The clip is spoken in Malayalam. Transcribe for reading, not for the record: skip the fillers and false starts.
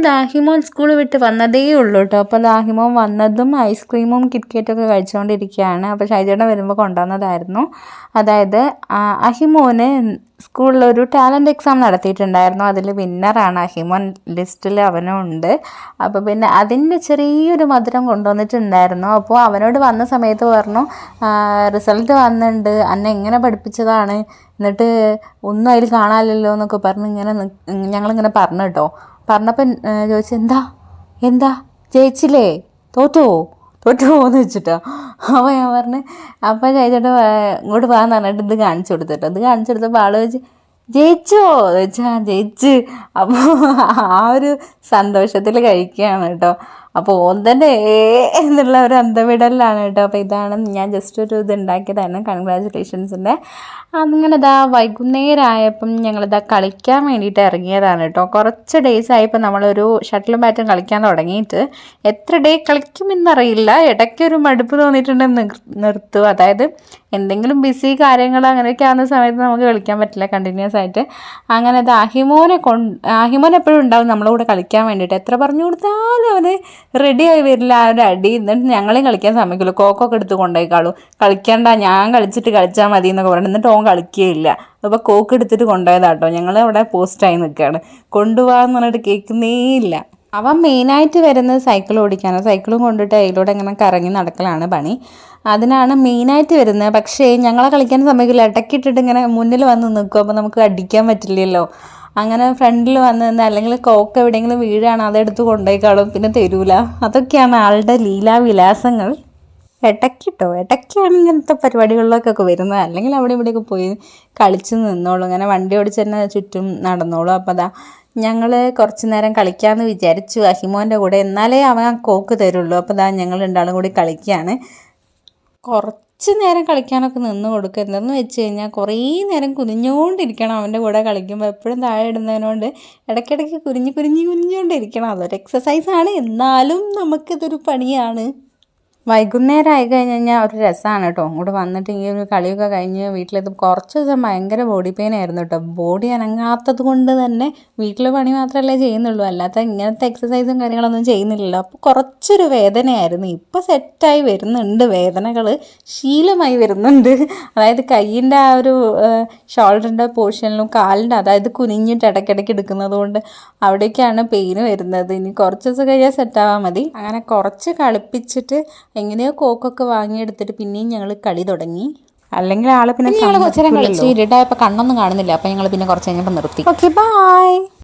ദാഹിമോൻ സ്കൂൾ വിട്ട് വന്നതേ ഉള്ളൂ കേട്ടോ. അപ്പോൾ ദാഹിമോൻ വന്നതും ഐസ്ക്രീമും കിറ്റ്കേറ്റൊക്കെ കഴിച്ചുകൊണ്ടിരിക്കുകയാണ്. അപ്പോൾ ഷൈജേട്ടൻ വരുമ്പോൾ കൊണ്ടുവന്നതായിരുന്നു. അതായത് അഹിമോന് സ്കൂളിലൊരു ടാലൻറ്റ് എക്സാം നടത്തിയിട്ടുണ്ടായിരുന്നു. അതിൽ വിന്നറാണ് അഹിമോൻ, ലിസ്റ്റിൽ അവനും ഉണ്ട്. അപ്പോൾ പിന്നെ അതിൻ്റെ ചെറിയൊരു മധുരം കൊണ്ടുവന്നിട്ടുണ്ടായിരുന്നു. അപ്പോൾ അവനോട് വന്ന സമയത്ത് പറഞ്ഞു, റിസൾട്ട് വന്നിട്ടുണ്ട്, അന്നെ എങ്ങനെ പഠിപ്പിച്ചതാണ്, എന്നിട്ട് ഒന്നും അതിൽ കാണാമല്ലോ എന്നൊക്കെ പറഞ്ഞ് ഞങ്ങളിങ്ങനെ പറഞ്ഞു കേട്ടോ. പറഞ്ഞപ്പോൾ ചോദിച്ചു, എന്താ ജയിച്ചില്ലേ, തോറ്റുമോ എന്ന് വെച്ചിട്ടോ. അപ്പോൾ ഞാൻ പറഞ്ഞു, അപ്പോൾ ചോദിച്ചിട്ട് ഇങ്ങോട്ട് പോകാന്ന് പറഞ്ഞിട്ട് ഇത് കാണിച്ചു കൊടുത്തിട്ടോ. ഇത് കാണിച്ചു കൊടുത്തപ്പോൾ ആൾ ചോദിച്ചു, ജയിച്ചോ എന്ന് വെച്ചാൽ ജയിച്ച്. അപ്പോൾ ആ ഒരു സന്തോഷത്തിൽ കഴിക്കുകയാണ് കേട്ടോ. അപ്പോൾ ഓൻ തന്നെ എന്നുള്ള ഒരു അന്തവിടലാണ് കേട്ടോ. അപ്പോൾ ഇതാണ് ഞാൻ ജസ്റ്റ് ഒരു ഇത് ഉണ്ടാക്കിയതാണ്, കൺഗ്രാജുലേഷൻസിൻ്റെ. അങ്ങനെ വൈകുന്നേരമായപ്പം ഞങ്ങളിതാ കളിക്കാൻ വേണ്ടിയിട്ട് ഇറങ്ങിയതാണ് കേട്ടോ. കുറച്ച് ഡേയ്സ് ആയപ്പോൾ നമ്മളൊരു ഷട്ടിലും ബാറ്റും കളിക്കാൻ തുടങ്ങിയിട്ട് എത്ര ഡേ കളിക്കുമെന്നറിയില്ല. ഇടയ്ക്കൊരു മടുപ്പ് തോന്നിയിട്ടുണ്ടെങ്കിൽ നിർത്തും. അതായത് എന്തെങ്കിലും ബിസി കാര്യങ്ങൾ അങ്ങനെയൊക്കെ ആവുന്ന സമയത്ത് നമുക്ക് കളിക്കാൻ പറ്റില്ല കണ്ടിന്യൂസ് ആയിട്ട്. അങ്ങനെ അഹിമോൻ എപ്പോഴും ഉണ്ടാവും നമ്മളെ കൂടെ കളിക്കാൻ വേണ്ടിയിട്ട്. എത്ര പറഞ്ഞു കൊടുത്താലും അവന് റെഡിയായി വരില്ല. ആ ഒരു അടി. എന്നിട്ട് ഞങ്ങളെയും കളിക്കാൻ സമ്മതിക്കില്ല. കോക്കൊക്കെ എടുത്ത് കൊണ്ടുപോയിക്കാളൂ, കളിക്കണ്ട ഞാൻ കളിച്ചാൽ മതി എന്നൊക്കെ പറഞ്ഞു. എന്നിട്ട് ഓൻ കളിക്കുകയില്ല. അപ്പോൾ കോക്ക് എടുത്തിട്ട് കൊണ്ടുപോയതാട്ടോ. ഞങ്ങൾ അവിടെ പോസ്റ്റായി നിൽക്കുകയാണ്. കൊണ്ടുപോകാന്ന് പറഞ്ഞിട്ട് കേൾക്കുന്നേ ഇല്ല. അവൻ മെയിനായിട്ട് വരുന്നത് സൈക്കിൾ ഓടിക്കാനോ, സൈക്കിളും കൊണ്ടിട്ട് അതിലൂടെ ഇങ്ങനെ കറങ്ങി നടക്കലാണ് പണി. അതിനാണ് മെയിനായിട്ട് വരുന്നത്. പക്ഷേ ഞങ്ങളെ കളിക്കാൻ സമ്മതിക്കില്ല. ഇടയ്ക്കിട്ടിട്ട് ഇങ്ങനെ മുന്നിൽ വന്ന് നിൽക്കും. അപ്പോൾ നമുക്ക് അടിക്കാൻ പറ്റില്ലല്ലോ. അങ്ങനെ ഫ്രണ്ടിൽ വന്ന് നിന്ന്, അല്ലെങ്കിൽ കോക്ക് എവിടെയെങ്കിലും വീഴാണ് അതെടുത്ത് കൊണ്ടുപോയിക്കാളും, പിന്നെ തരൂല. അതൊക്കെയാണ് ആളുടെ ലീലാവിലാസങ്ങൾ. ഇടയ്ക്കാണ് ഇങ്ങനത്തെ പരിപാടികളിലൊക്കെ വരുന്നത്. അല്ലെങ്കിൽ അവിടെ ഇവിടെയൊക്കെ പോയി കളിച്ച് നിന്നോളൂ. ഇങ്ങനെ വണ്ടി ഓടിച്ച് തന്നെ ചുറ്റും നടന്നോളൂ. അപ്പോൾ ഞങ്ങൾ കുറച്ച് നേരം കളിക്കാമെന്ന് വിചാരിച്ചു അഹിമോൻ്റെ കൂടെ. എന്നാലേ അവൻ കോക്ക് തരുള്ളൂ. അപ്പോൾ ഞങ്ങൾ രണ്ടാളും കൂടി കളിക്കുകയാണ്. കുറച്ച് നേരം കളിക്കാനൊക്കെ നിന്ന് കൊടുക്കുക. എന്തെന്ന് വെച്ച് കഴിഞ്ഞാൽ കുറേ നേരം കുനിഞ്ഞുകൊണ്ടിരിക്കണം അവൻ്റെ കൂടെ കളിക്കുമ്പോൾ. എപ്പോഴും താഴെ ഇടുന്നതിനോണ്ട് ഇടയ്ക്കിടയ്ക്ക് കുനിഞ്ഞുകൊണ്ടിരിക്കണം. അതൊരു എക്സസൈസാണ്, എന്നാലും നമുക്കിതൊരു പണിയാണ്. വൈകുന്നേരം ആയി കഴിഞ്ഞാൽ ഒരു രസമാണ് കേട്ടോ. അങ്ങോട്ട് വന്നിട്ട് ഈ ഒരു കളിയൊക്കെ കഴിഞ്ഞ് വീട്ടിലെത്തി കുറച്ച് ദിവസം ഭയങ്കര ബോഡി പെയിൻ ആയിരുന്നു കേട്ടോ. ബോഡി അനങ്ങാത്തത് കൊണ്ട് തന്നെ വീട്ടിലെ പണി മാത്രമല്ലേ ചെയ്യുന്നുള്ളൂ, അല്ലാത്ത ഇങ്ങനത്തെ എക്സസൈസും കാര്യങ്ങളൊന്നും ചെയ്യുന്നില്ലല്ലോ. അപ്പോൾ കുറച്ചൊരു വേദനയായിരുന്നു. ഇപ്പോൾ സെറ്റായി വരുന്നുണ്ട്, വേദനകൾ ശീലമായി വരുന്നുണ്ട്. അതായത് കയ്യിൻ്റെ ആ ഒരു ഷോൾഡറിൻ്റെ പോർഷനിലും കാലിൻ്റെ, അതായത് കുനിഞ്ഞിട്ട് ഇടയ്ക്കിടയ്ക്ക് എടുക്കുന്നത് കൊണ്ട് അവിടേക്കാണ് പെയിന് വരുന്നത്. ഇനി കുറച്ച് ദിവസം കഴിഞ്ഞാൽ സെറ്റാവാൻ മതി. അങ്ങനെ കുറച്ച് കളിപ്പിച്ചിട്ട് എങ്ങനെയോ കോക്കൊക്കെ വാങ്ങിയെടുത്തിട്ട് പിന്നെയും ഞങ്ങൾ കളി തുടങ്ങി. അല്ലെങ്കിൽ ആളെ പിന്നെ കുറച്ച് നേരം കളിച്ച് ഇരുട്ടായപ്പോൾ കണ്ണൊന്നും കാണുന്നില്ല. അപ്പോൾ ഞങ്ങൾ പിന്നെ കുറച്ച് കഴിഞ്ഞപ്പോൾ നിർത്തി. Okay, by.